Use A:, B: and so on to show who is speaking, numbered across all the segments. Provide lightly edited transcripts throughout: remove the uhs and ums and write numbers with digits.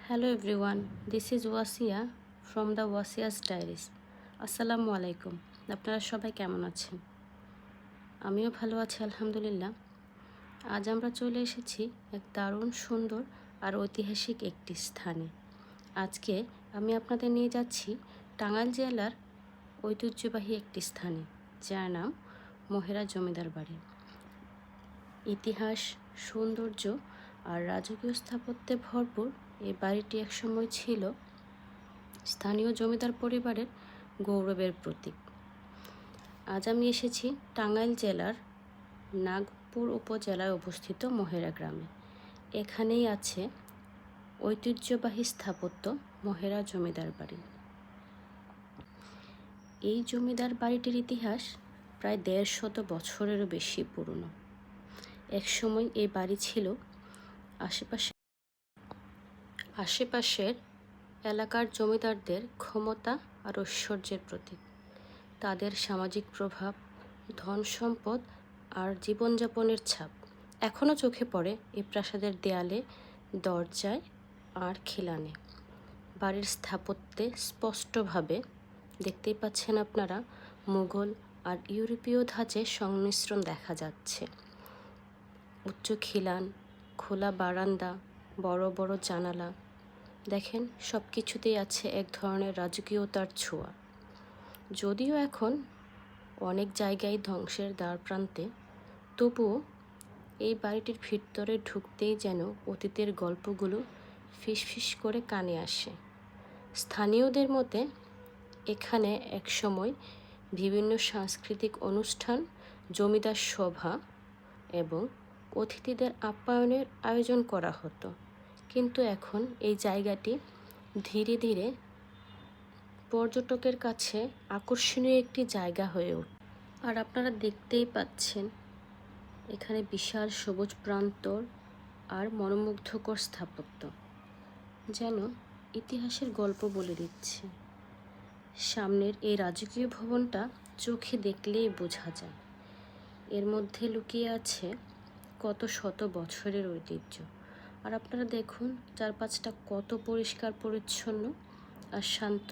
A: Hello everyone, this is Wasia from the Wasia's Diaries. আসসালামু আলাইকুম। আপনারা সবাই কেমন আছেন? আমিও ভালো আছি আলহামদুলিল্লাহ। আজ আমরা চলে এসেছি এক দারুণ সুন্দর আর ঐতিহাসিক একটি স্থানে। আজকে আমি আপনাদের নিয়ে যাচ্ছি টাঙ্গাইল জেলার ঐতিহ্যবাহী একটি স্থানে, যার নাম মহেরা জমিদার বাড়ি। ইতিহাস, সৌন্দর্য আর রাজকীয় স্থাপত্যে ভরপুর এই বাড়িটি একসময় ছিল স্থানীয় জমিদার পরিবারের গৌরবের প্রতীক। আজ আমি এসেছি টাঙ্গাইল জেলার নাগপুর উপজেলায় অবস্থিত মহেরা গ্রামে। এখানেই আছে ঐতিহ্যবাহী স্থাপত্য মহেরা জমিদার বাড়ি। এই জমিদার বাড়িটির ইতিহাস প্রায় ১৫০ বছরেরও বেশি পুরনো। একসময় এই বাড়ি ছিল আশেপাশের এলাকার জমিদারদের ক্ষমতা আর ঐশ্বর্যের প্রতীক। তাদের সামাজিক প্রভাব, ধন সম্পদ আর জীবনযাপনের ছাপ এখনও চোখে পড়ে এই প্রাসাদের দেয়ালে, দরজায় আর খিলানে। বাড়ির স্থাপত্যে স্পষ্টভাবে দেখতেই পাচ্ছেন আপনারা মুঘল আর ইউরোপীয় ধাঁচের সংমিশ্রণ দেখা যাচ্ছে। উচ্চ খিলান, খোলা বারান্দা, বড় বড় জানালা, দেখেন সব কিছুতেই আছে এক ধরনের রাজকীয়তার ছোঁয়া। যদিও এখন অনেক জায়গায় ধ্বংসের দ্বারপ্রান্তে, তবুও এই বাড়িটির ভিতরে ঢুকতেই যেন অতীতের গল্পগুলো ফিসফিস করে কানে আসে। স্থানীয়দের মতে এখানে একসময় বিভিন্ন সাংস্কৃতিক অনুষ্ঠান, জমিদার সভা এবং অতিথিদের আপ্যায়নের আয়োজন করা হতো, কিন্তু এখন এই জায়গাটি ধীরে ধীরে পর্যটকের কাছে আকর্ষণীয় একটি জায়গা হয়ে ওঠে। আর আপনারা দেখতেই পাচ্ছেন এখানে বিশাল সবুজ প্রান্তর আর মনোমুগ্ধকর স্থাপত্য, যেন ইতিহাসের গল্প বলে দিচ্ছে। সামনের এই রাজকীয় ভবনটা চোখে দেখলেই বোঝা যায় এর মধ্যে লুকিয়ে আছে কত শত বছরের ঐতিহ্য। আর আপনারা দেখুন চারপাশটা কত পরিষ্কার পরিচ্ছন্ন আর শান্ত।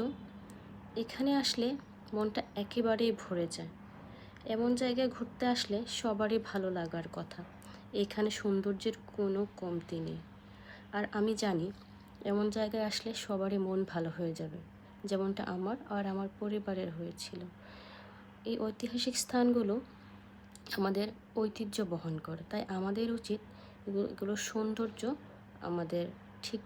A: এখানে আসলে মনটা একেবারেই ভরে যায়। এমন জায়গায় ঘুরতে আসলে সবারই ভালো লাগার কথা। এখানে সৌন্দর্যের কোনো কমতি নেই। আর আমি জানি এমন জায়গায় আসলে সবারই মন ভালো হয়ে যাবে, যেমনটা আমার আর আমার পরিবারের হয়েছিল। এই ঐতিহাসিক স্থানগুলো আমাদের ঐতিহ্য বহন করে, তাই আমাদের উচিত এগুলোর সৌন্দর্য আমাদের ঠিক